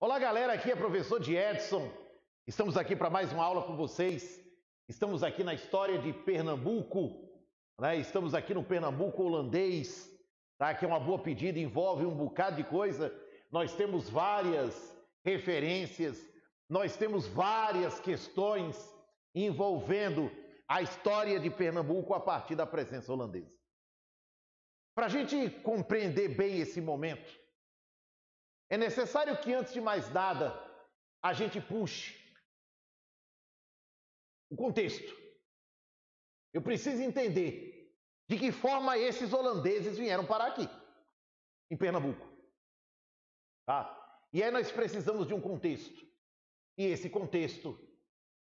Olá, galera, aqui é professor de Edson. Estamos aqui para mais uma aula com vocês. Estamos aqui na história de Pernambuco, né? Estamos aqui no Pernambuco holandês, tá? Que é uma boa pedida, envolve um bocado de coisa. Nós temos várias referências, nós temos várias questões envolvendo a história de Pernambuco a partir da presença holandesa. Para a gente compreender bem esse momento, é necessário que, antes de mais nada, a gente puxe o contexto. Eu preciso entender de que forma esses holandeses vieram parar aqui, em Pernambuco. Tá? E aí nós precisamos de um contexto. E esse contexto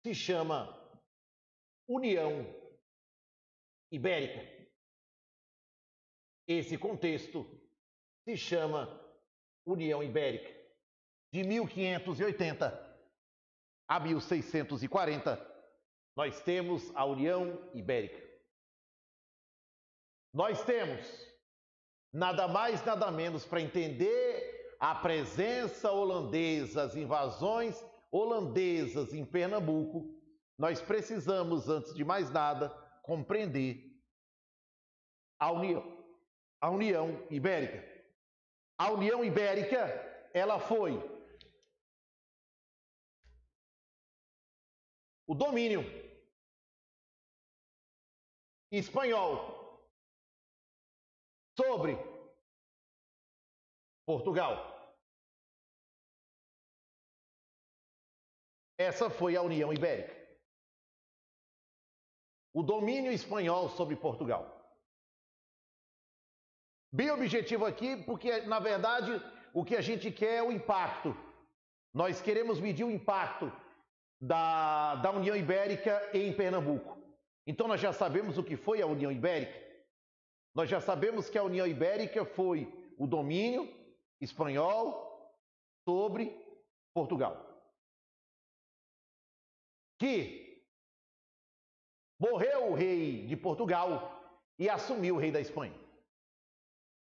se chama União Ibérica. Esse contexto se chama União Ibérica. De 1580 a 1640, nós temos a União Ibérica. Nós temos nada mais, nada menos para entender a presença holandesa, as invasões holandesas em Pernambuco, nós precisamos, antes de mais nada, compreender a União Ibérica. A União Ibérica, ela foi o domínio espanhol sobre Portugal. Essa foi a União Ibérica. O domínio espanhol sobre Portugal. Bem objetivo aqui, porque, na verdade, o que a gente quer é o impacto. Nós queremos medir o impacto da União Ibérica em Pernambuco. Então, nós já sabemos o que foi a União Ibérica. Nós já sabemos que a União Ibérica foi o domínio espanhol sobre Portugal. Que morreu o rei de Portugal e assumiu o rei da Espanha.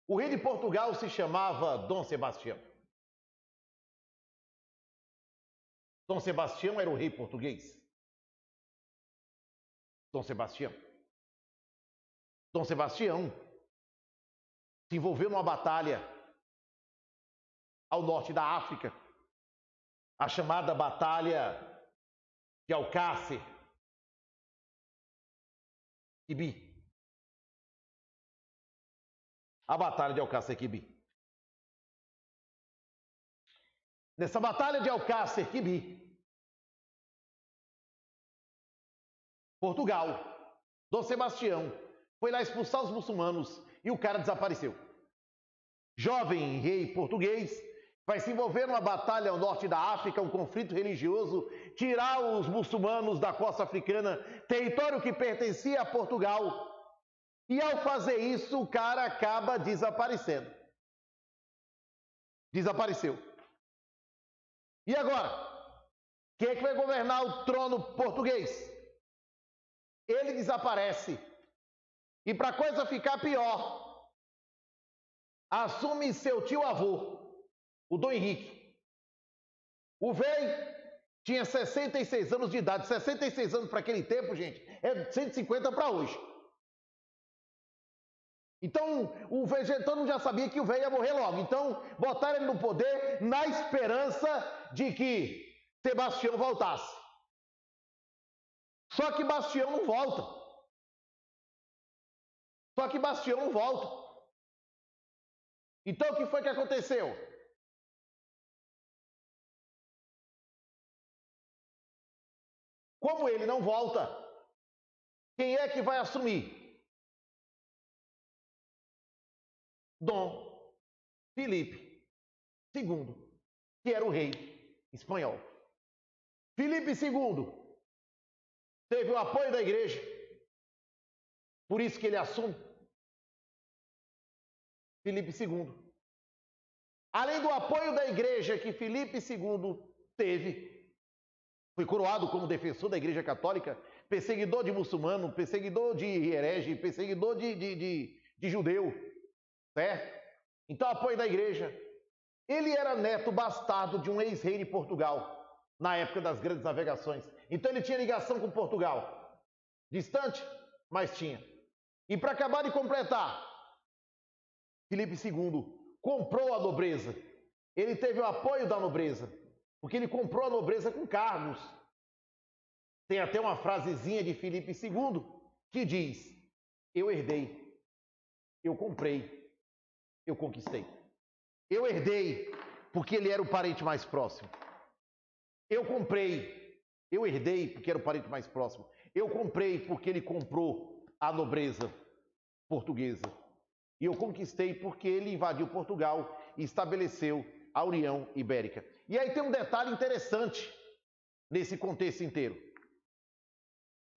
O rei de Portugal se chamava Dom Sebastião. Dom Sebastião era o rei português. Dom Sebastião se envolveu numa batalha ao norte da África, a chamada Batalha de Alcácer Quibir. A Batalha de Alcácer Quibir. Nessa Batalha de Alcácer Quibir, Portugal, Dom Sebastião, foi lá expulsar os muçulmanos e o cara desapareceu. Jovem rei português vai se envolver numa batalha ao norte da África, um conflito religioso, tirar os muçulmanos da costa africana, território que pertencia a Portugal. E ao fazer isso, o cara acaba desaparecendo. Desapareceu. E agora? Quem é que vai governar o trono português? Ele desaparece. E para a coisa ficar pior, assume seu tio-avô, o Dom Henrique. O velho tinha 66 anos de idade. 66 anos para aquele tempo, gente, é 150 para hoje. Então, o velho, todo mundo já sabia que o velho ia morrer logo. Então, botaram ele no poder na esperança de que Sebastião voltasse. Só que Bastião não volta. Então, o que foi que aconteceu? Como ele não volta, quem é que vai assumir? Dom Filipe II, que era o rei espanhol. Filipe II teve o apoio da igreja, por isso que ele assume. Filipe II. Além do apoio da igreja que Filipe II teve, foi coroado como defensor da igreja católica, perseguidor de muçulmano, perseguidor de herege, perseguidor de judeu, certo? Então, apoio da igreja. Ele era neto bastardo de um ex-rei de Portugal, na época das grandes navegações. Então ele tinha ligação com Portugal. Distante, mas tinha. E para acabar de completar, Filipe II comprou a nobreza. Ele teve o apoio da nobreza, porque ele comprou a nobreza com cargos. Tem até uma frasezinha de Filipe II que diz: eu herdei, eu comprei, eu conquistei. Eu herdei porque ele era o parente mais próximo. Eu comprei, eu herdei porque era o parente mais próximo. Eu comprei porque ele comprou a nobreza portuguesa. E eu conquistei porque ele invadiu Portugal e estabeleceu a União Ibérica. E aí tem um detalhe interessante nesse contexto inteiro.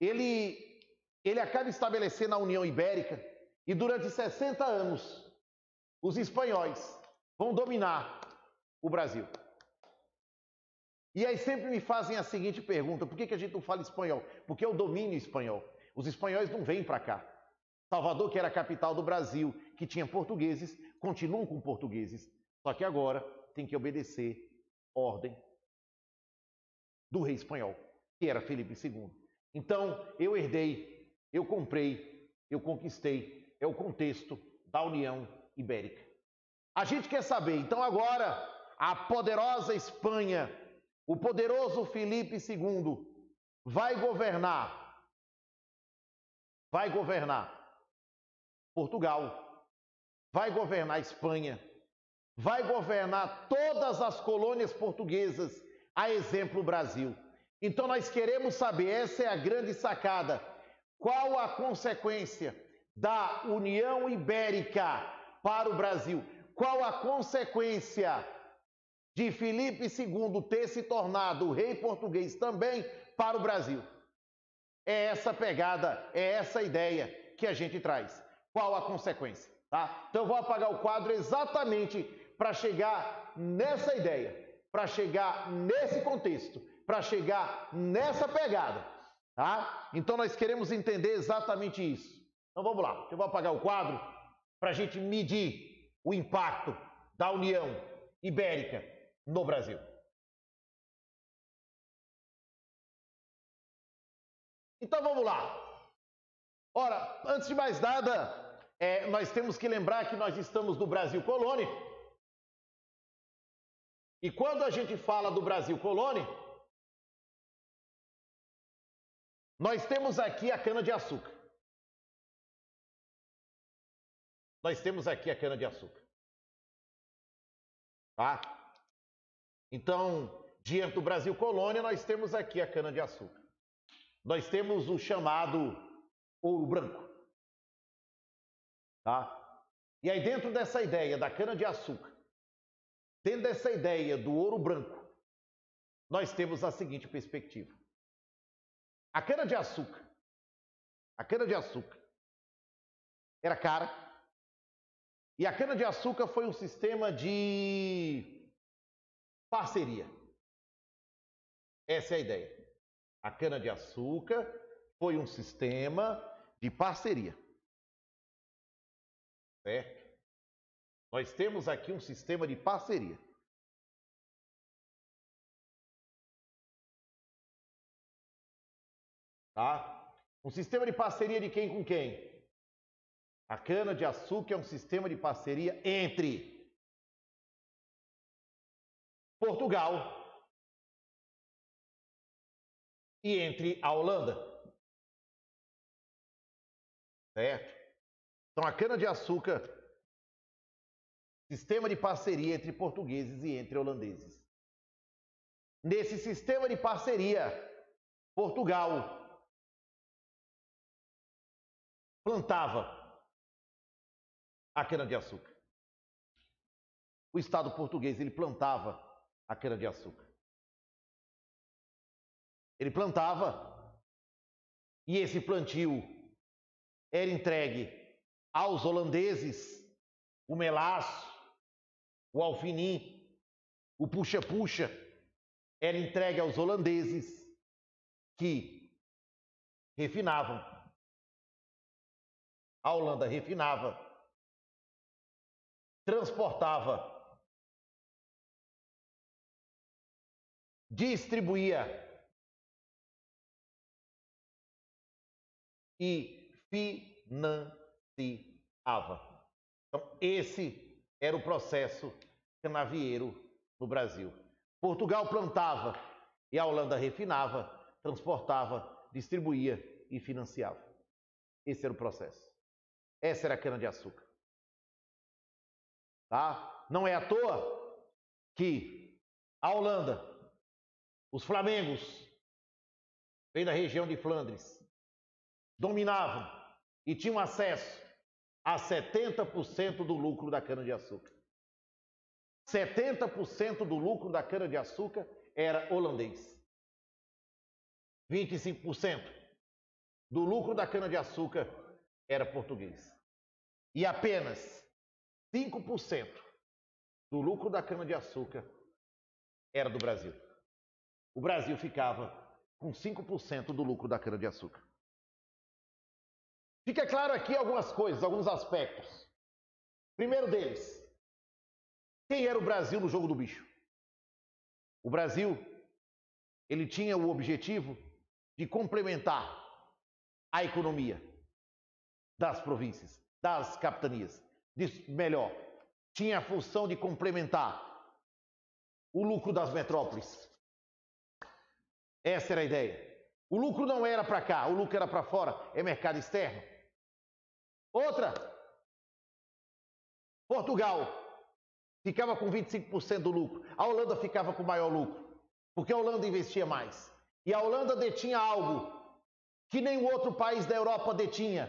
Ele acaba estabelecendo a União Ibérica e durante 60 anos os espanhóis vão dominar o Brasil. E aí sempre me fazem a seguinte pergunta: por que a gente não fala espanhol? Porque é o domínio espanhol. Os espanhóis não vêm para cá. Salvador, que era a capital do Brasil, que tinha portugueses, continuam com portugueses. Só que agora tem que obedecer ordem do rei espanhol, que era Filipe II. Então, eu herdei, eu comprei, eu conquistei. É o contexto da União Ibérica. A gente quer saber, então agora, a poderosa Espanha, o poderoso Filipe II, vai governar Portugal, vai governar Espanha, vai governar todas as colônias portuguesas, a exemplo Brasil. Então nós queremos saber, essa é a grande sacada, qual a consequência da União Ibérica para o Brasil? Qual a consequência de Filipe II ter se tornado rei português também para o Brasil? É essa pegada, é essa ideia que a gente traz. Qual a consequência? Tá? Então eu vou apagar o quadro exatamente para chegar nessa ideia, para chegar nesse contexto, para chegar nessa pegada. Tá? Então nós queremos entender exatamente isso. Então vamos lá, eu vou apagar o quadro para a gente medir o impacto da União Ibérica no Brasil. Então vamos lá. Ora, antes de mais nada, nós temos que lembrar que nós estamos no Brasil Colônia. E quando a gente fala do Brasil Colônia, nós temos aqui a cana-de-açúcar. Nós temos aqui a cana-de-açúcar. Tá? Então, diante do Brasil Colônia, nós temos aqui a cana-de-açúcar. Nós temos o chamado ouro branco. Tá? E aí dentro dessa ideia da cana-de-açúcar, dentro dessa ideia do ouro branco, nós temos a seguinte perspectiva. A cana-de-açúcar era cara, e a cana-de-açúcar foi um sistema de parceria. Essa é a ideia. A cana-de-açúcar foi um sistema de parceria. Certo? Nós temos aqui um sistema de parceria. Tá? Um sistema de parceria de quem com quem? A cana-de-açúcar é um sistema de parceria entre Portugal e entre a Holanda. Certo? Então a cana-de-açúcar, sistema de parceria entre portugueses e entre holandeses. Nesse sistema de parceria, Portugal plantava a cana-de-açúcar. O Estado português, ele plantava a cana-de-açúcar. Ele plantava e esse plantio era entregue aos holandeses, o melaço, o alfinim, o puxa-puxa, era entregue aos holandeses que refinavam. A Holanda refinava, transportava distribuía e financiava. Então, esse era o processo canavieiro no Brasil. Portugal plantava e a Holanda refinava, transportava, distribuía e financiava. Esse era o processo. Essa era a cana-de-açúcar. Tá? Não é à toa que a Holanda, os flamengos, veio da região de Flandres, dominavam e tinham acesso a 70% do lucro da cana-de-açúcar. 70% do lucro da cana-de-açúcar era holandês. 25% do lucro da cana-de-açúcar era português. E apenas 5% do lucro da cana-de-açúcar era do Brasil. O Brasil ficava com 5% do lucro da cana-de-açúcar. Fica claro aqui algumas coisas, alguns aspectos. Primeiro deles, quem era o Brasil no jogo do bicho? O Brasil, ele tinha o objetivo de complementar a economia das províncias, das capitanias. Melhor, tinha a função de complementar o lucro das metrópoles. Essa era a ideia. O lucro não era para cá, o lucro era para fora, é mercado externo. Outra, Portugal ficava com 25% do lucro, a Holanda ficava com maior lucro, porque a Holanda investia mais. E a Holanda detinha algo que nenhum outro país da Europa detinha: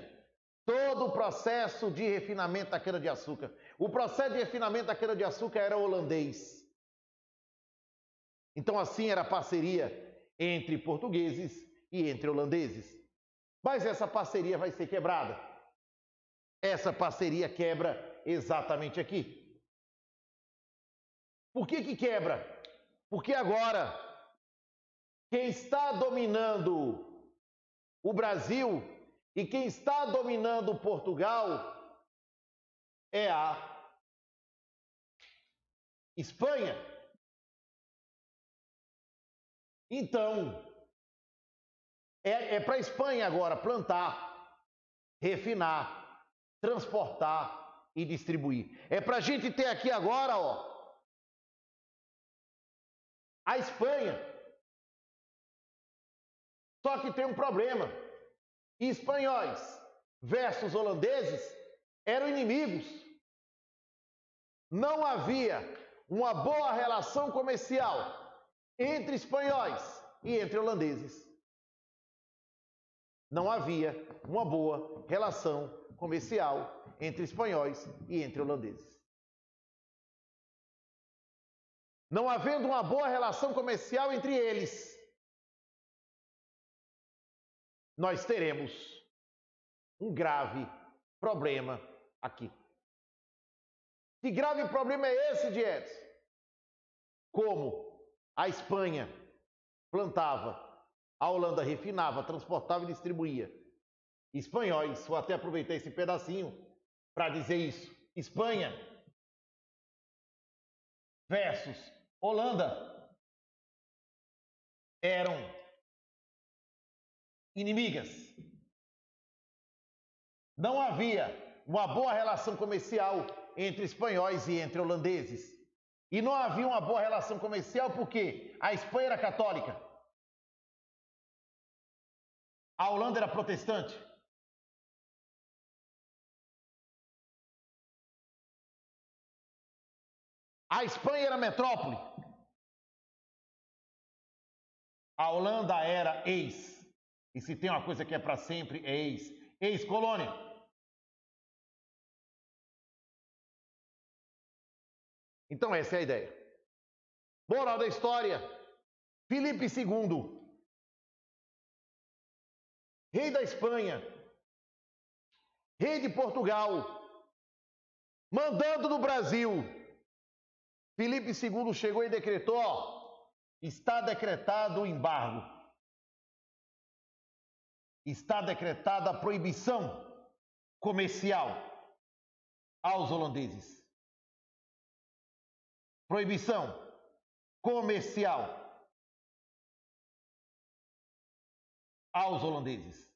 todo o processo de refinamento da cana-de-açúcar. O processo de refinamento da cana-de-açúcar era holandês. Então assim era a parceria entre portugueses e entre holandeses. Mas essa parceria vai ser quebrada. Essa parceria quebra exatamente aqui. Por que quebra? Porque agora quem está dominando o Brasil e quem está dominando Portugal é a Espanha. Então, é para a Espanha agora plantar, refinar, transportar e distribuir. É para a gente ter aqui agora, ó, a Espanha. Só que tem um problema. Espanhóis versus holandeses eram inimigos. Não havia uma boa relação comercial entre espanhóis e entre holandeses. Não havia uma boa relação comercial entre espanhóis e entre holandeses. Não havendo uma boa relação comercial entre eles, nós teremos um grave problema aqui. Que grave problema é esse, Edson? Como a Espanha plantava, a Holanda refinava, transportava e distribuía. Espanhóis, vou até aproveitar esse pedacinho para dizer isso. Espanha versus Holanda eram inimigas. Não havia uma boa relação comercial entre espanhóis e entre holandeses. E não havia uma boa relação comercial porque a Espanha era católica, a Holanda era protestante. A Espanha era metrópole, a Holanda era ex. E se tem uma coisa que é para sempre, é ex. Ex-colônia. Então essa é a ideia. Moral da história: Filipe II, rei da Espanha, rei de Portugal, mandando no Brasil. Filipe II chegou e decretou: ó, está decretado o embargo. Está decretada a proibição comercial aos holandeses. Proibição comercial aos holandeses.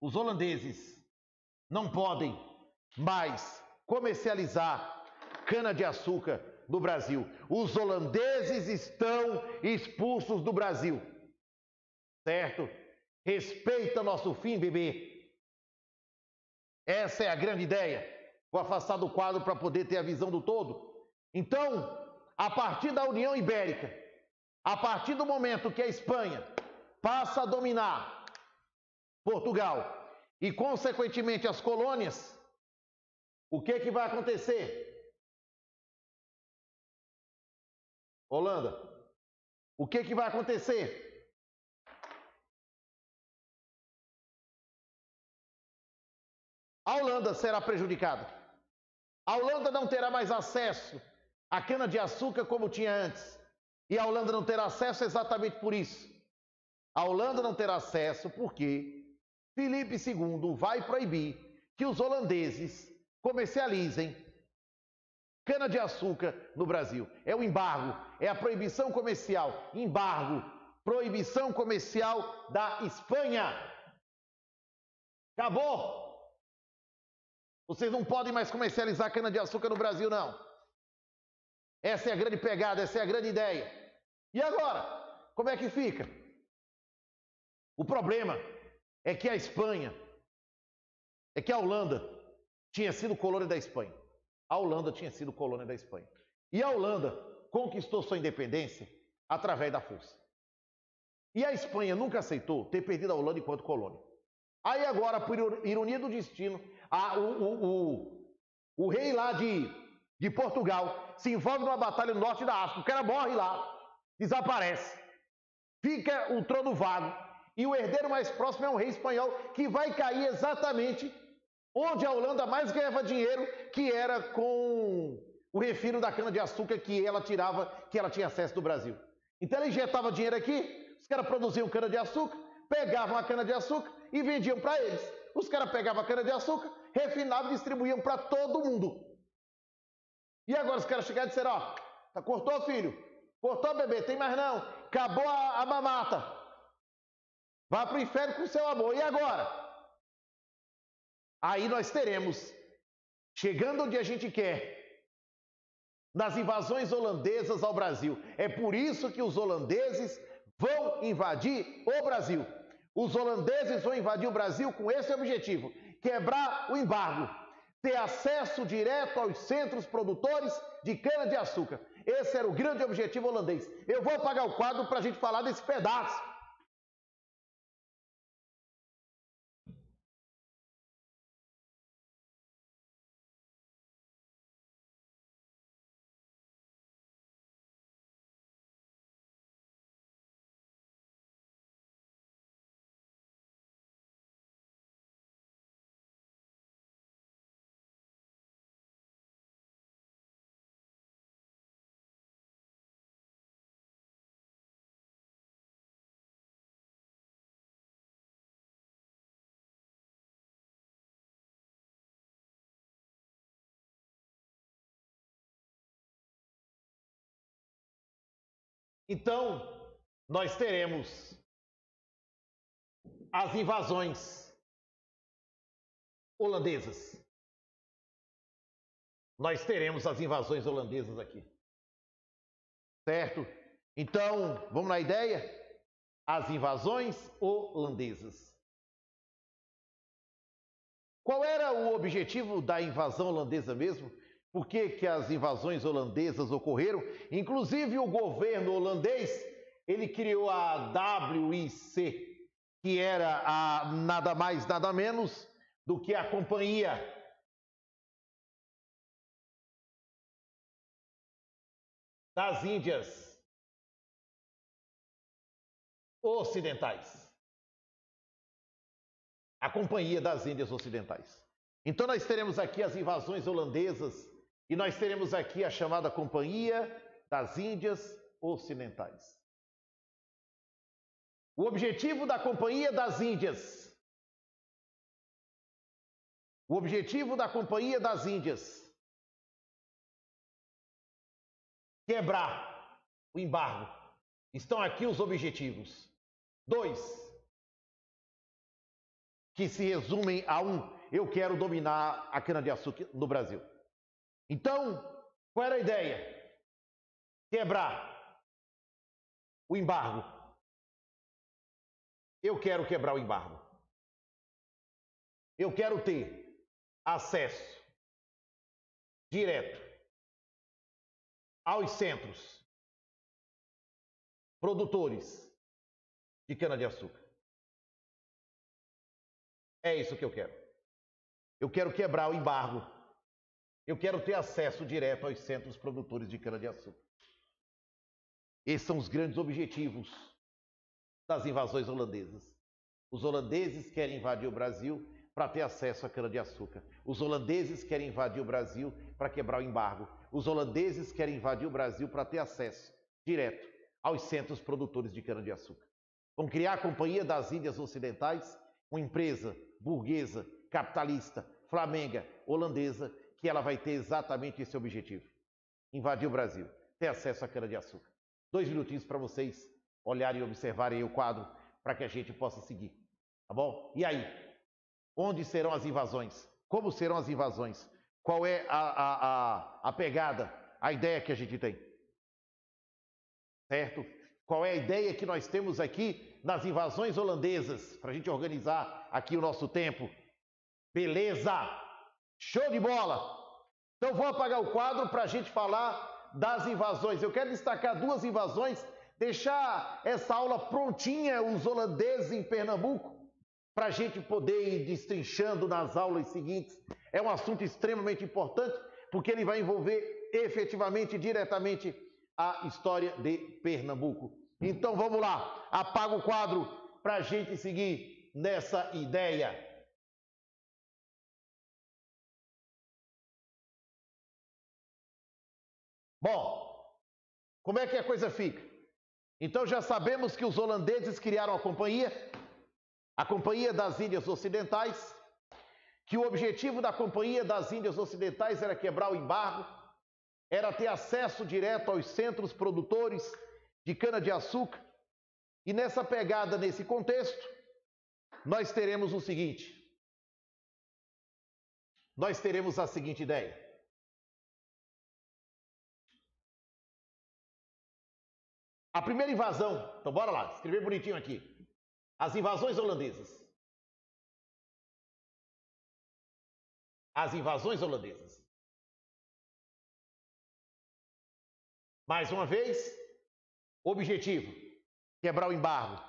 Os holandeses não podem mais comercializar cana-de-açúcar no Brasil. Os holandeses estão expulsos do Brasil. Certo? Respeita nosso fim, bebê. Essa é a grande ideia. Vou afastar do quadro para poder ter a visão do todo. Então, a partir da União Ibérica, a partir do momento que a Espanha passa a dominar Portugal e, consequentemente, as colônias, o que vai acontecer? Holanda, o que vai acontecer? A Holanda será prejudicada. A Holanda não terá mais acesso à cana-de-açúcar como tinha antes. E a Holanda não terá acesso exatamente por isso. A Holanda não terá acesso porque Filipe II vai proibir que os holandeses comercializem cana-de-açúcar no Brasil. É o embargo, é a proibição comercial. Embargo, proibição comercial da Espanha. Acabou! Vocês não podem mais comercializar cana-de-açúcar no Brasil, não. Essa é a grande pegada, essa é a grande ideia. E agora? Como é que fica? O problema é que a Espanha, é que a Holanda tinha sido colônia da Espanha. A Holanda tinha sido colônia da Espanha. E a Holanda conquistou sua independência através da força. E a Espanha nunca aceitou ter perdido a Holanda enquanto colônia. Aí agora, por ironia do destino, o rei lá de Portugal se envolve numa batalha no norte da África. O cara morre lá, desaparece. Fica o trono vago. E o herdeiro mais próximo é um rei espanhol que vai cair exatamente onde a Holanda mais ganhava dinheiro, que era com o refino da cana-de-açúcar que ela tirava, que ela tinha acesso do Brasil. Então ela injetava dinheiro aqui, os caras produziam cana-de-açúcar, pegavam a cana-de-açúcar e vendiam para eles. Os caras pegavam a cana-de-açúcar, refinavam e distribuíam para todo mundo. E agora os caras chegaram e disseram, ó, cortou, filho? Cortou, bebê? Tem mais não. Acabou a mamata. Vá para o inferno com o seu amor. E agora? Aí nós teremos, chegando onde a gente quer, nas invasões holandesas ao Brasil. É por isso que os holandeses vão invadir o Brasil. Os holandeses vão invadir o Brasil com esse objetivo: quebrar o embargo, ter acesso direto aos centros produtores de cana-de-açúcar. Esse era o grande objetivo holandês. Eu vou apagar o quadro para a gente falar desse pedaço. Então, nós teremos as invasões holandesas. Nós teremos as invasões holandesas aqui. Certo? Então, vamos na ideia? As invasões holandesas. Qual era o objetivo da invasão holandesa mesmo? Por que as invasões holandesas ocorreram? Inclusive o governo holandês, ele criou a WIC, que era nada mais, nada menos do que a Companhia das Índias Ocidentais. A Companhia das Índias Ocidentais. Então nós teremos aqui as invasões holandesas e nós teremos aqui a chamada Companhia das Índias Ocidentais. O objetivo da Companhia das Índias, quebrar o embargo, Estão aqui os objetivos. 2, que se resumem a um: eu quero dominar a cana-de-açúcar no Brasil. Então, qual era a ideia? Quebrar o embargo. Eu quero quebrar o embargo. Eu quero ter acesso direto aos centros produtores de cana-de-açúcar. É isso que eu quero. Eu quero quebrar o embargo. Eu quero ter acesso direto aos centros produtores de cana-de-açúcar. Esses são os grandes objetivos das invasões holandesas. Os holandeses querem invadir o Brasil para ter acesso à cana-de-açúcar. Os holandeses querem invadir o Brasil para quebrar o embargo. Os holandeses querem invadir o Brasil para ter acesso direto aos centros produtores de cana-de-açúcar. Vão criar a Companhia das Índias Ocidentais, uma empresa burguesa, capitalista, flamenga, holandesa, que ela vai ter exatamente esse objetivo: invadir o Brasil, ter acesso à cana-de-açúcar. 2 minutinhos para vocês olharem e observarem o quadro, para que a gente possa seguir, tá bom? E aí? Onde serão as invasões? Como serão as invasões? Qual é a pegada, a ideia que a gente tem? Certo? Qual é a ideia que nós temos aqui nas invasões holandesas, para a gente organizar aqui o nosso tempo? Beleza! Show de bola! Então vou apagar o quadro para a gente falar das invasões. Eu quero destacar 2 invasões, deixar essa aula prontinha, os holandeses em Pernambuco, para a gente poder ir destrinchando nas aulas seguintes. É um assunto extremamente importante, porque ele vai envolver efetivamente, diretamente, a história de Pernambuco. Então vamos lá, apaga o quadro para a gente seguir nessa ideia. Bom, como é que a coisa fica? Então já sabemos que os holandeses criaram a Companhia das Índias Ocidentais, que o objetivo da Companhia das Índias Ocidentais era quebrar o embargo, era ter acesso direto aos centros produtores de cana-de-açúcar. E nessa pegada, nesse contexto, nós teremos o seguinte: nós teremos a seguinte ideia. A primeira invasão, então bora lá, escrever bonitinho aqui. As invasões holandesas. As invasões holandesas. Mais uma vez, objetivo: quebrar o embargo.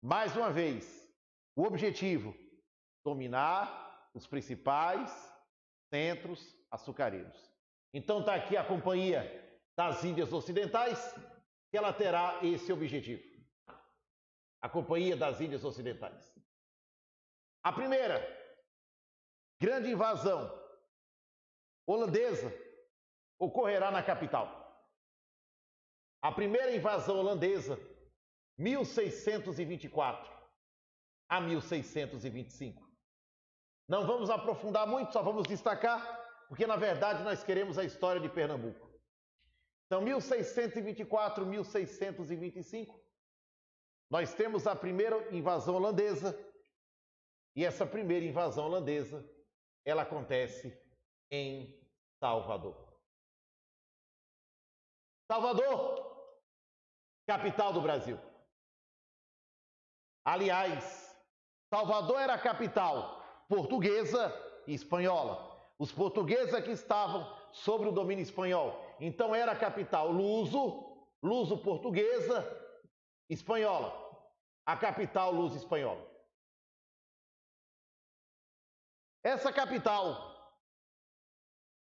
Mais uma vez, o objetivo: dominar os principais centros açucareiros. Então está aqui a Companhia das Índias Ocidentais, que ela terá esse objetivo. A Companhia das Índias Ocidentais. A primeira grande invasão holandesa ocorrerá na capital. A primeira invasão holandesa, 1624 a 1625. Não vamos aprofundar muito, só vamos destacar, porque na verdade nós queremos a história de Pernambuco. Então, 1624, 1625, nós temos a primeira invasão holandesa, e essa primeira invasão holandesa, ela acontece em Salvador. Salvador, capital do Brasil. Aliás, Salvador era a capital portuguesa e espanhola. Os portugueses aqui estavam sobre o domínio espanhol. Então era a capital luso-portuguesa, espanhola. A capital luso-espanhola. Essa capital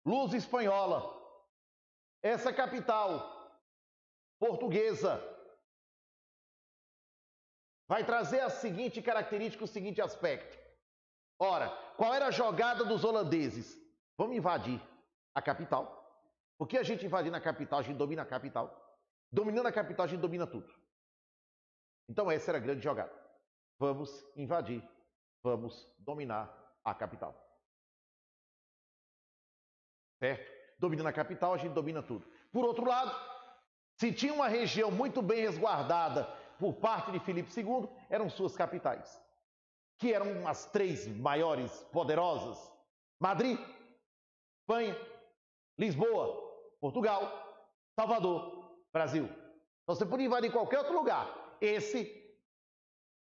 luso-espanhola, essa capital portuguesa, vai trazer a seguinte característica, o seguinte aspecto. Ora, qual era a jogada dos holandeses? Vamos invadir a capital. Porque a gente invadir na capital, a gente domina a capital. Dominando a capital, a gente domina tudo. Então essa era a grande jogada. Vamos invadir, vamos dominar a capital. Certo? Dominando a capital, a gente domina tudo. Por outro lado, Se tinha uma região muito bem resguardada por parte de Filipe II, eram suas capitais, que eram as três maiores, poderosas: Madrid, Espanha, Lisboa, Portugal, Salvador, Brasil. Então você podia invadir qualquer outro lugar. Esse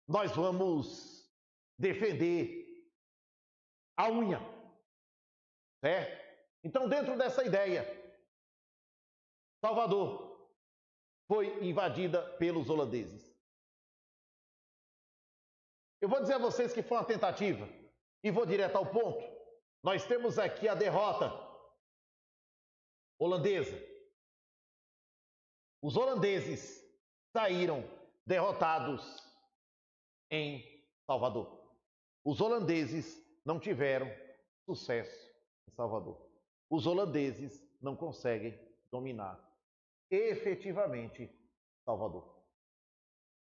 nós vamos defender a unha, certo? Então, dentro dessa ideia, Salvador foi invadida pelos holandeses. Eu vou dizer a vocês que foi uma tentativa, e vou direto ao ponto. Nós temos aqui a derrota holandesa. Os holandeses saíram derrotados em Salvador. Os holandeses não tiveram sucesso em Salvador. Os holandeses não conseguem dominar efetivamente Salvador.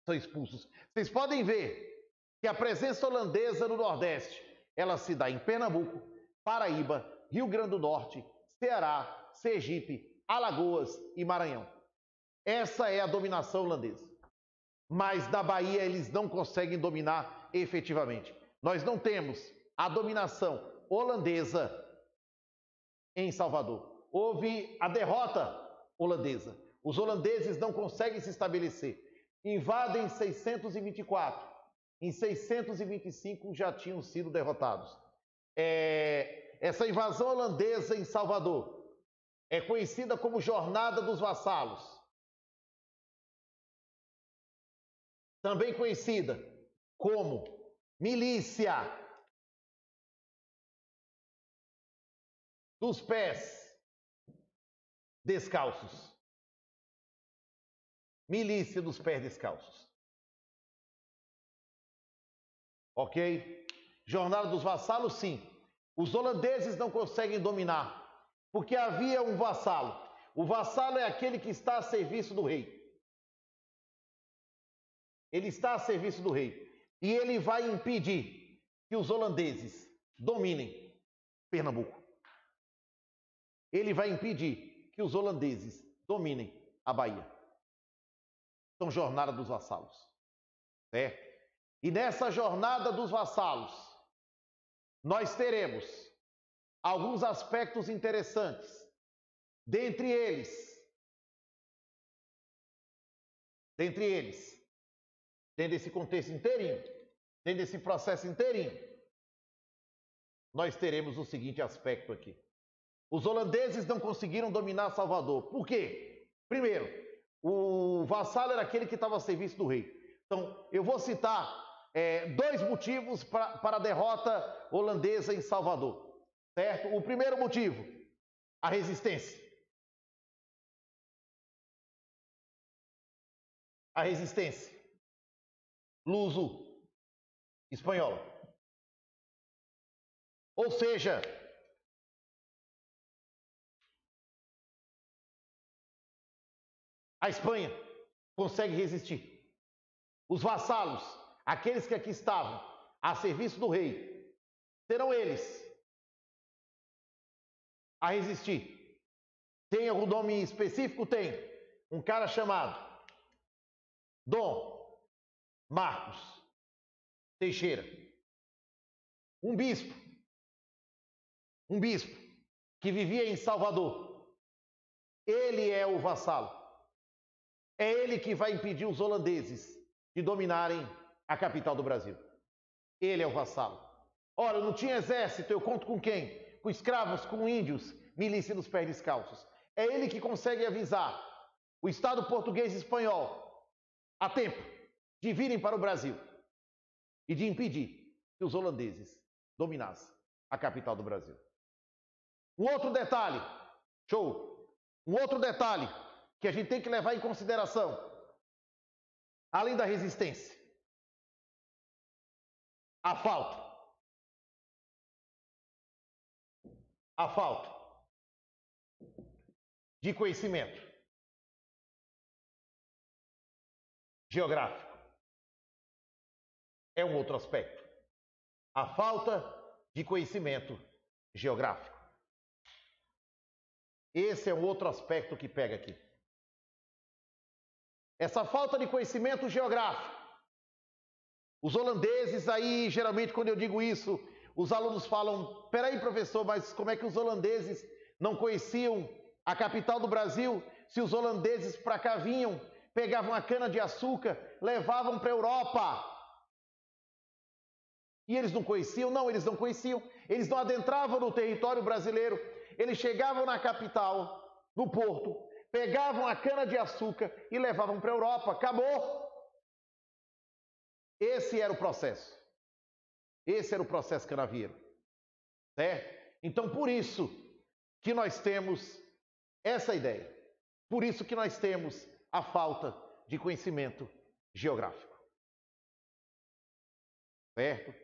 São expulsos. Vocês podem ver que a presença holandesa no Nordeste, ela se dá em Pernambuco, Paraíba, Rio Grande do Norte, Ceará, Sergipe, Alagoas e Maranhão. Essa é a dominação holandesa. Mas na Bahia eles não conseguem dominar efetivamente. Nós não temos a dominação holandesa em Salvador. Houve a derrota holandesa. Os holandeses não conseguem se estabelecer. Invadem em 624. Em 625 já tinham sido derrotados. Essa invasão holandesa em Salvador é conhecida como Jornada dos Vassalos. Também conhecida como Milícia dos Pés Descalços. Milícia dos Pés Descalços. Ok? Jornada dos Vassalos, sim. Os holandeses não conseguem dominar, porque havia um vassalo. O vassalo é aquele que está a serviço do rei. Ele está a serviço do rei. E ele vai impedir que os holandeses dominem Pernambuco. Ele vai impedir que os holandeses dominem a Bahia. São Jornada dos Vassalos. Certo? E nessa Jornada dos Vassalos, nós teremos alguns aspectos interessantes. Dentre eles, dentro desse contexto inteirinho, dentro desse processo inteirinho, nós teremos o seguinte aspecto aqui. Os holandeses não conseguiram dominar Salvador. Por quê? Primeiro, o vassalo era aquele que estava a serviço do rei. Então, eu vou citar dois motivos para a derrota holandesa em Salvador. Certo? O primeiro motivo, a resistência. A resistência luso-espanhola. Ou seja, a Espanha consegue resistir. Os vassalos, aqueles que aqui estavam a serviço do rei, serão eles a resistir. Tem algum nome específico? Tem. Um cara chamado Dom Marcos Teixeira. Um bispo que vivia em Salvador. Ele é o vassalo. É ele que vai impedir os holandeses de dominarem a capital do Brasil. Ele é o vassalo. Ora, não tinha exército, eu conto com quem? Com escravos, com índios, milícia dos pés descalços. É ele que consegue avisar o Estado português e espanhol a tempo de virem para o Brasil e de impedir que os holandeses dominassem a capital do Brasil. Um outro detalhe, um outro detalhe que a gente tem que levar em consideração, além da resistência, a falta de conhecimento geográfico. É um outro aspecto. A falta de conhecimento geográfico. Esse é um outro aspecto que pega aqui. essa falta de conhecimento geográfico. Os holandeses aí, geralmente quando eu digo isso, os alunos falam, peraí professor, mas como é que os holandeses não conheciam a capital do Brasil? Se os holandeses para cá vinham, pegavam a cana de açúcar, levavam para a Europa. E eles não conheciam? Não, eles não conheciam. Eles não adentravam no território brasileiro. Eles chegavam na capital, no porto, pegavam a cana de açúcar e levavam para a Europa. Acabou. Esse era o processo. Esse era o processo canavieiro. Certo? Então, por isso que nós temos essa ideia. Por isso que nós temos a falta de conhecimento geográfico. Certo?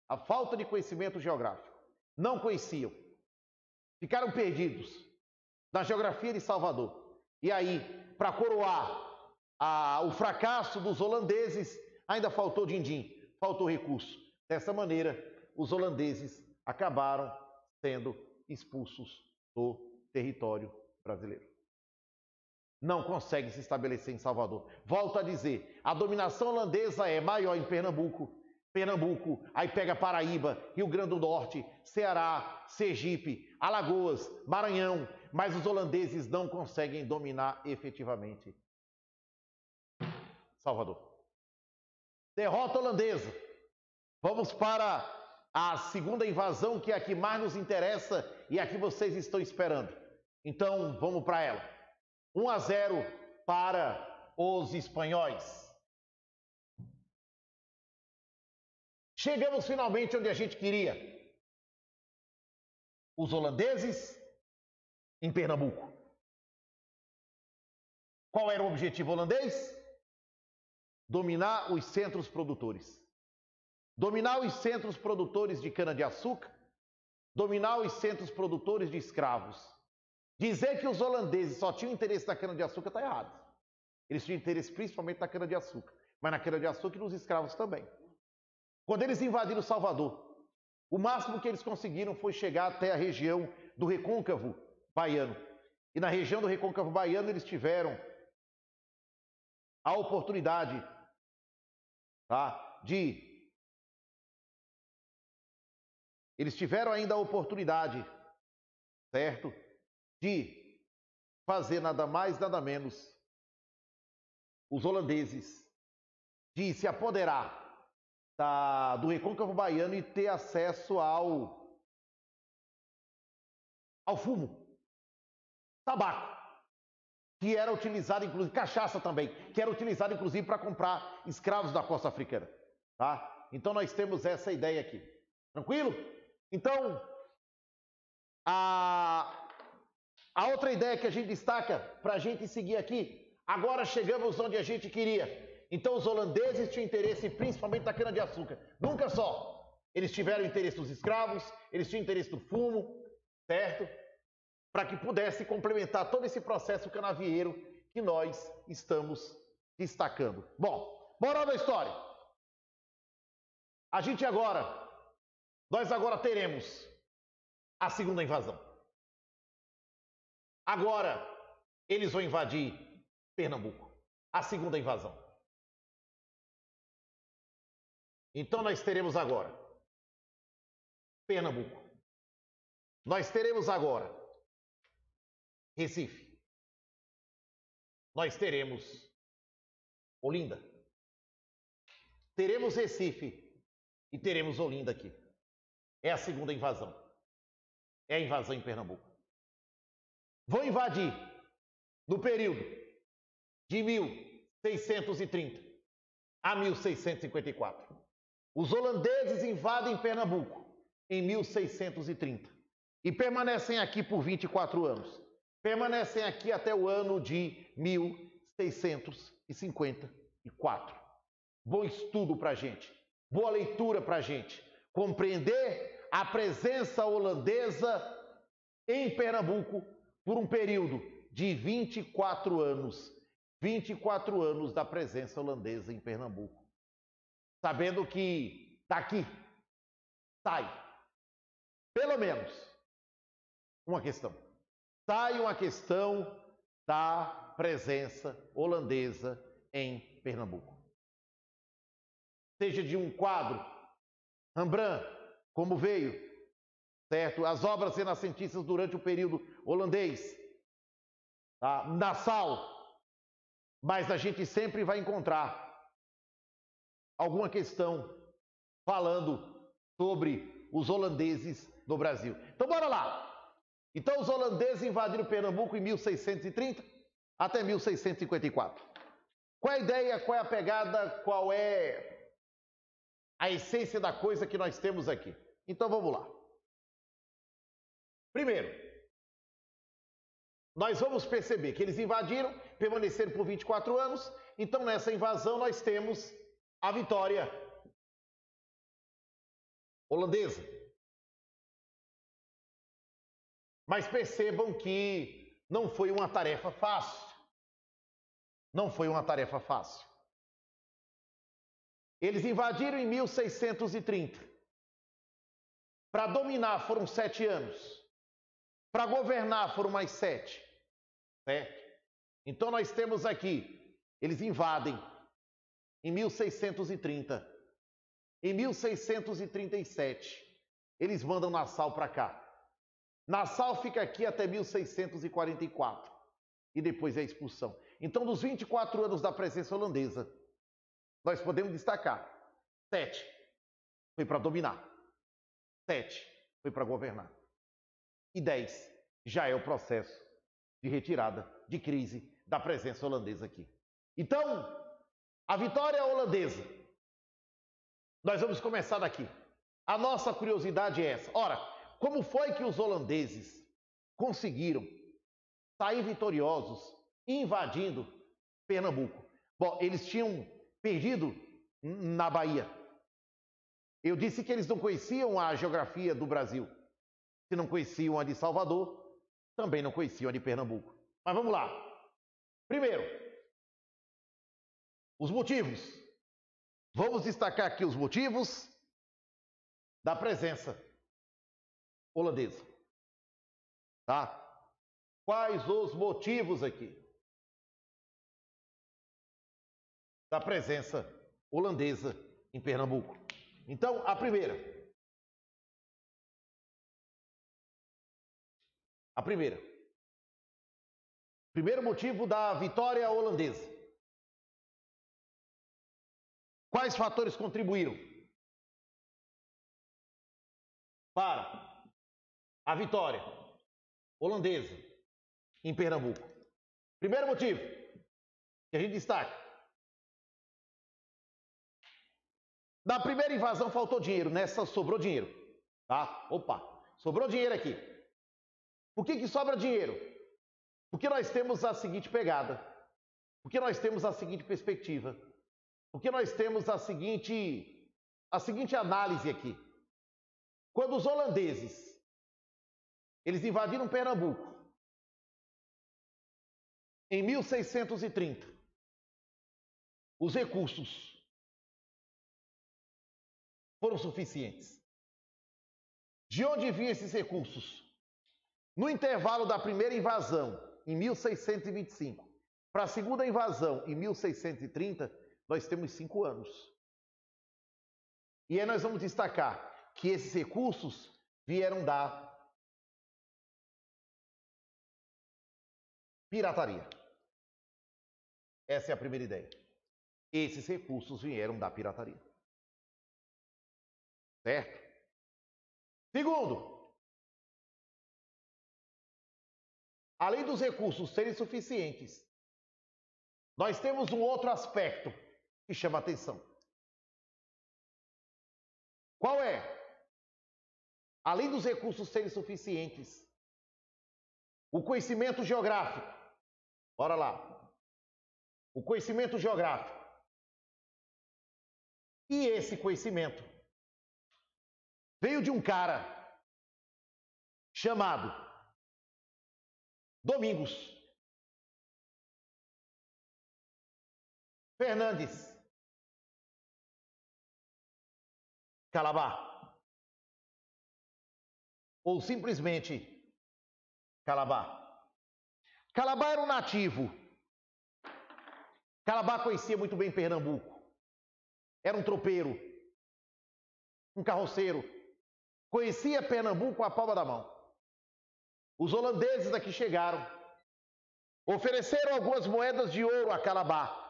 A falta de conhecimento geográfico. Não conheciam. Ficaram perdidos na geografia de Salvador. E aí, para coroar o fracasso dos holandeses, ainda faltou din-din, faltou recurso. Dessa maneira, os holandeses acabaram sendo expulsos do território brasileiro. Não consegue se estabelecer em Salvador. Volto a dizer, a dominação holandesa é maior em Pernambuco, aí pega Paraíba, Rio Grande do Norte, Ceará, Sergipe, Alagoas, Maranhão, mas os holandeses não conseguem dominar efetivamente Salvador. Derrota holandesa. Vamos para a segunda invasão, que é a que mais nos interessa e a que vocês estão esperando. Então, vamos para ela. 1-0 para os espanhóis. Chegamos finalmente onde a gente queria. Os holandeses em Pernambuco. Qual era o objetivo holandês? Dominar os centros produtores. Dominar os centros produtores de cana-de-açúcar. Dominar os centros produtores de escravos. Dizer que os holandeses só tinham interesse na cana-de-açúcar está errado. Eles tinham interesse principalmente na cana-de-açúcar, mas na cana-de-açúcar e nos escravos também. Quando eles invadiram Salvador, o máximo que eles conseguiram foi chegar até a região do Recôncavo Baiano. E na região do Recôncavo Baiano eles tiveram a oportunidade, Eles tiveram ainda a oportunidade, certo? De fazer nada mais, nada menos, os holandeses, de se apoderar do Recôncavo Baiano e ter acesso ao fumo, tabaco, que era utilizado, inclusive, cachaça também, que era utilizado, inclusive, para comprar escravos da costa africana, tá? Então, nós temos essa ideia aqui. Tranquilo? Então, a outra ideia que a gente destaca para a gente seguir aqui, agora chegamos onde a gente queria. Então, os holandeses tinham interesse principalmente na cana-de-açúcar. Nunca só. Eles tiveram interesse nos escravos, eles tinham interesse no fumo, certo? Para que pudesse complementar todo esse processo canavieiro que nós estamos destacando. Bom, moral da história. Nós agora teremos a segunda invasão. Agora, eles vão invadir Pernambuco. A segunda invasão. Então, nós teremos agora Pernambuco. Nós teremos agora Recife. Nós teremos Olinda. Teremos Recife e teremos Olinda aqui. É a segunda invasão. É a invasão em Pernambuco. Vão invadir no período de 1630 a 1654. Os holandeses invadem Pernambuco em 1630 e permanecem aqui por 24 anos. Permanecem aqui até o ano de 1654. Bom estudo para a gente, boa leitura para a gente. Compreender a presença holandesa em Pernambuco por um período de 24 anos. 24 anos da presença holandesa em Pernambuco. Sabendo que daqui sai, pelo menos, uma questão. Sai uma questão da presença holandesa em Pernambuco. Seja de um quadro, Rembrandt, como veio, certo? As obras renascentistas durante o período holandês, tá? Nassau, mas a gente sempre vai encontrar alguma questão falando sobre os holandeses no Brasil. Então bora lá! Então os holandeses invadiram Pernambuco em 1630 até 1654. Qual é a ideia, qual é a pegada, qual é a essência da coisa que nós temos aqui? Então vamos lá. Primeiro, nós vamos perceber que eles invadiram, permaneceram por 24 anos, então nessa invasão nós temos a vitória holandesa. Mas percebam que não foi uma tarefa fácil. Não foi uma tarefa fácil. Eles invadiram em 1630. Para dominar foram 7 anos. Para governar foram mais 7. Certo? Então nós temos aqui, eles invadem em 1630. Em 1637, eles mandam Nassau para cá. Nassau fica aqui até 1644 e depois é a expulsão. Então, dos 24 anos da presença holandesa, nós podemos destacar 7 foi para dominar, 7 foi para governar e 10 já é o processo de retirada, de crise da presença holandesa aqui. Então, a vitória holandesa, nós vamos começar daqui. A nossa curiosidade é essa. Ora, como foi que os holandeses conseguiram sair vitoriosos invadindo Pernambuco? Bom, eles tinham perdido na Bahia. Eu disse que eles não conheciam a geografia do Brasil. Se não conheciam a de Salvador, também não conheciam a de Pernambuco. Mas vamos lá. Primeiro, os motivos. Vamos destacar aqui os motivos da presença holandesa. Tá? Quais os motivos aqui da presença holandesa em Pernambuco? Então, a primeira. Primeiro motivo da vitória holandesa. Quais fatores contribuíram para a vitória holandesa em Pernambuco? Primeiro motivo que a gente destaca. Na primeira invasão faltou dinheiro, nessa sobrou dinheiro. Tá? Opa, sobrou dinheiro aqui. Por que sobra dinheiro? Porque nós temos a seguinte pegada. Porque nós temos a seguinte perspectiva. Porque nós temos a seguinte análise aqui. Quando os holandeses eles invadiram Pernambuco em 1630, os recursos foram suficientes. De onde vinham esses recursos? No intervalo da primeira invasão, em 1625, para a segunda invasão, em 1630, nós temos 5 anos. E aí nós vamos destacar que esses recursos vieram da pirataria. Essa é a primeira ideia. Esses recursos vieram da pirataria. Certo? Segundo, além dos recursos serem suficientes, nós temos um outro aspecto que chama atenção. Qual é? Além dos recursos serem suficientes, o conhecimento geográfico. Bora lá. O conhecimento geográfico. E esse conhecimento veio de um cara chamado Domingos Fernandes Calabar, ou simplesmente Calabar. Calabar era um nativo Calabar conhecia muito bem Pernambuco. Era um tropeiro, um carroceiro. Conhecia Pernambuco com a palma da mão. Os holandeses aqui chegaram, ofereceram algumas moedas de ouro a Calabar.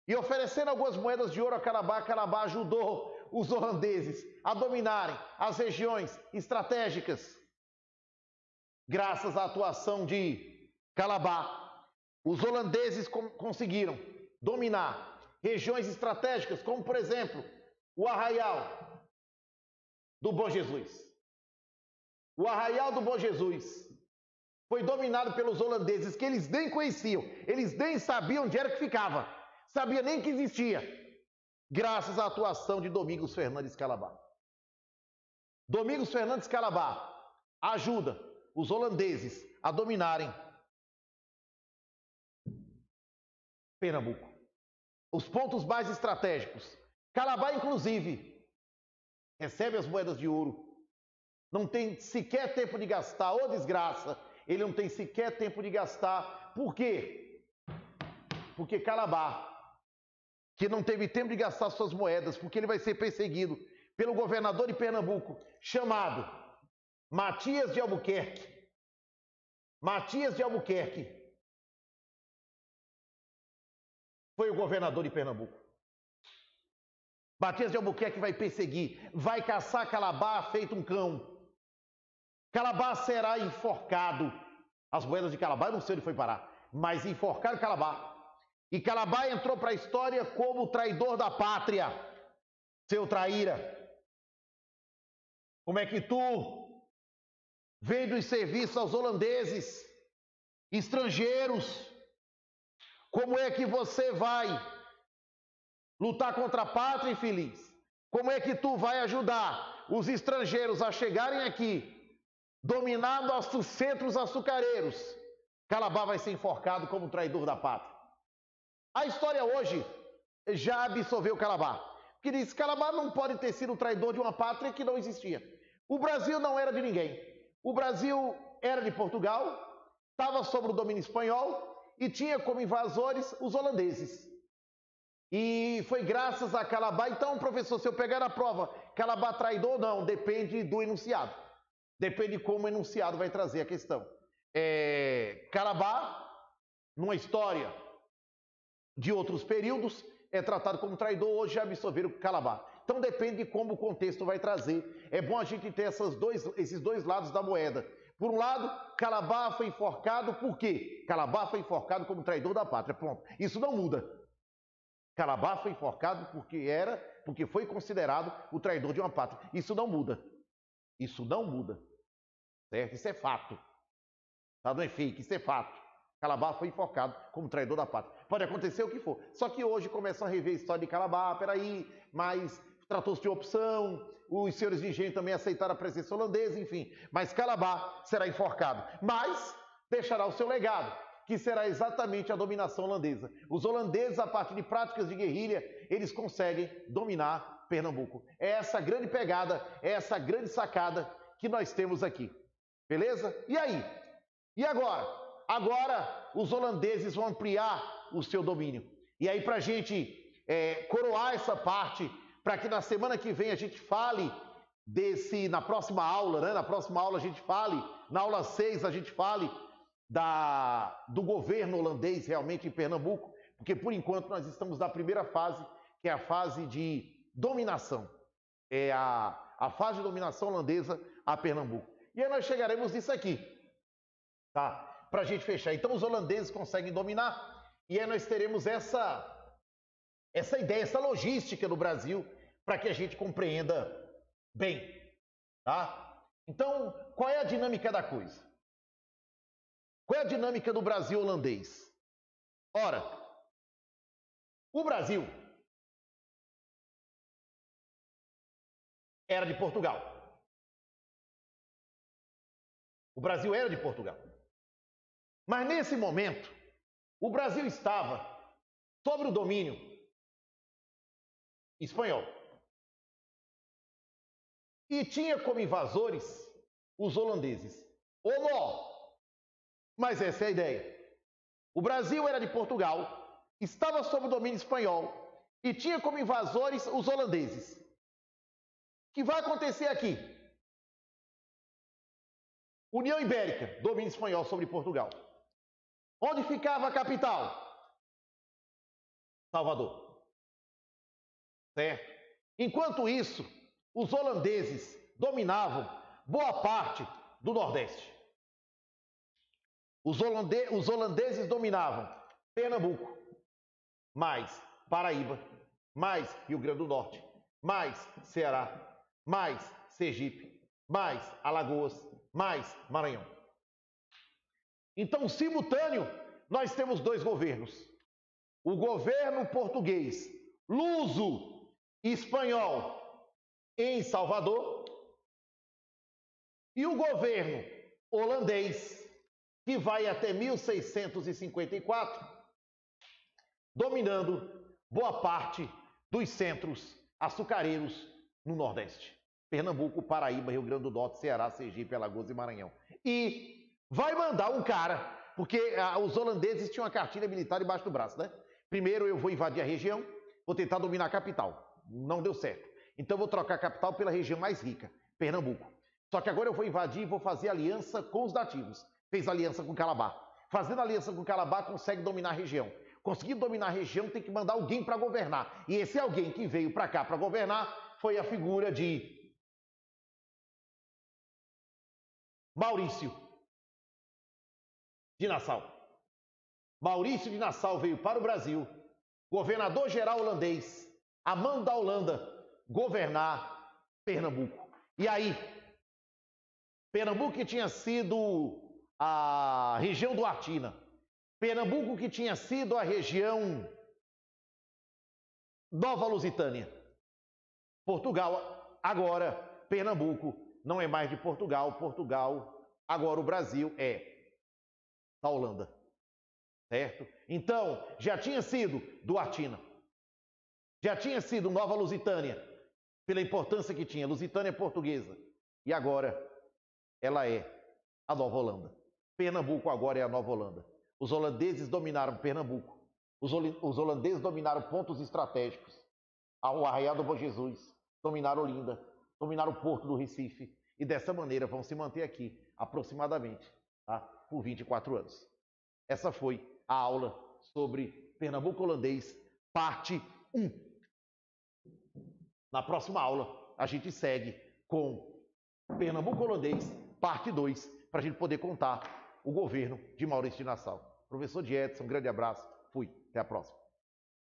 E oferecendo algumas moedas de ouro a Calabar, Calabar ajudou os holandeses a dominarem as regiões estratégicas. Graças à atuação de Calabar, os holandeses conseguiram dominar regiões estratégicas, como por exemplo, o Arraial do Bom Jesus. O Arraial do Bom Jesus foi dominado pelos holandeses, que eles nem conheciam, eles nem sabiam onde era que ficava, sabia nem que existia, graças à atuação de Domingos Fernandes Calabar. Domingos Fernandes Calabar ajuda os holandeses a dominarem Pernambuco, os pontos mais estratégicos. Calabar, inclusive, recebe as moedas de ouro, não tem sequer tempo de gastar, ô desgraça, ele não tem sequer tempo de gastar. Por quê? Porque Calabar, que não teve tempo de gastar suas moedas, porque ele vai ser perseguido pelo governador de Pernambuco, chamado Matias de Albuquerque. Matias de Albuquerque foi o governador de Pernambuco. Matias de Albuquerque vai perseguir, vai caçar Calabar feito um cão. Calabar será enforcado. As moedas de Calabar, eu não sei onde foi parar, mas enforcaram Calabar. E Calabar entrou para a história como traidor da pátria. Seu traíra. Como é que tu, vendo os serviços aos holandeses, estrangeiros, como é que você vai lutar contra a pátria, infeliz? Como é que tu vai ajudar os estrangeiros a chegarem aqui, dominar nossos centros açucareiros? Calabar vai ser enforcado como traidor da pátria. A história hoje já absolveu Calabar, que diz que Calabar não pode ter sido traidor de uma pátria que não existia. O Brasil não era de ninguém. O Brasil era de Portugal, estava sob o domínio espanhol e tinha como invasores os holandeses. E foi graças a Calabar. Então, professor, se eu pegar a prova, Calabar traidor ou não, depende do enunciado. Depende de como o enunciado vai trazer a questão. Calabar, numa história de outros períodos, é tratado como traidor, hoje já absolveram Calabar. Então depende de como o contexto vai trazer. É bom a gente ter esses dois lados da moeda. Por um lado, Calabar foi enforcado, por quê? Calabar foi enforcado como traidor da pátria, pronto. Isso não muda. Calabar foi enforcado porque foi considerado o traidor de uma pátria. Isso não muda. Isso não muda. Certo? Isso é fato. Tá? Não é fake, isso é fato. Calabar foi enforcado como traidor da pátria. Pode acontecer o que for. Só que hoje começam a rever a história de Calabar, peraí, mas tratou-se de opção, os senhores de engenho também aceitaram a presença holandesa, enfim. Mas Calabar será enforcado. Mas deixará o seu legado, que será exatamente a dominação holandesa. Os holandeses, a partir de práticas de guerrilha, eles conseguem dominar Pernambuco. É essa grande pegada, é essa grande sacada que nós temos aqui. Beleza? E aí? E agora? Agora os holandeses vão ampliar o seu domínio. E aí, para a gente coroar essa parte, para que na semana que vem a gente fale na próxima aula, né? Na próxima aula a gente fale, na aula 6 a gente fale do governo holandês realmente em Pernambuco, porque por enquanto nós estamos na primeira fase, que é a fase de dominação. É a fase de dominação holandesa a Pernambuco. E aí nós chegaremos nisso aqui, tá? Para a gente fechar. Então os holandeses conseguem dominar e aí nós teremos essa ideia, essa logística do Brasil para que a gente compreenda bem, tá? Então, qual é a dinâmica da coisa? Qual é a dinâmica do Brasil holandês? Ora, o Brasil era de Portugal. O Brasil era de Portugal. Mas nesse momento, o Brasil estava sob o domínio espanhol. E tinha como invasores os holandeses. Mas essa é a ideia. O Brasil era de Portugal, estava sob o domínio espanhol e tinha como invasores os holandeses. O que vai acontecer aqui? União Ibérica, domínio espanhol sobre Portugal. Onde ficava a capital? Salvador. Certo? Enquanto isso, os holandeses dominavam boa parte do Nordeste. Os holandeses dominavam Pernambuco, mais Paraíba, mais Rio Grande do Norte, mais Ceará, mais Sergipe, mais Alagoas, mais Maranhão. Então, simultâneo, nós temos dois governos. O governo português, luso e espanhol em Salvador, e o governo holandês, que vai até 1654, dominando boa parte dos centros açucareiros no Nordeste. Pernambuco, Paraíba, Rio Grande do Norte, Ceará, Sergipe, Alagoas e Maranhão. E vai mandar um cara, porque os holandeses tinham uma cartilha militar embaixo do braço, né? Primeiro eu vou invadir a região, vou tentar dominar a capital. Não deu certo. Então eu vou trocar a capital pela região mais rica, Pernambuco. Só que agora eu vou invadir e vou fazer aliança com os nativos. Fez aliança com Calabar. Fazendo aliança com Calabar, consegue dominar a região. Conseguindo dominar a região, tem que mandar alguém para governar. E esse alguém que veio para cá para governar foi a figura de Maurício de Nassau. Maurício de Nassau veio para o Brasil, governador-geral holandês, a mão da Holanda, governar Pernambuco. E aí, Pernambuco que tinha sido a região do Artina, Pernambuco que tinha sido a região Nova Lusitânia, Portugal, agora Pernambuco não é mais de Portugal, agora o Brasil é da Holanda, certo? Então, já tinha sido do Artina, já tinha sido Nova Lusitânia, pela importância que tinha, Lusitânia portuguesa, e agora ela é a Nova Holanda. Pernambuco agora é a Nova Holanda. Os holandeses dominaram Pernambuco, os holandeses dominaram pontos estratégicos, o Arraial do Bom Jesus, dominaram Olinda, dominaram o Porto do Recife, e dessa maneira vão se manter aqui, aproximadamente, tá? Por 24 anos. Essa foi a aula sobre Pernambuco holandês, parte 1. Na próxima aula, a gente segue com Pernambuco holandês, parte 2, para a gente poder contar o governo de Maurício de Nassau. Professor de Edson, um grande abraço, fui, até a próxima.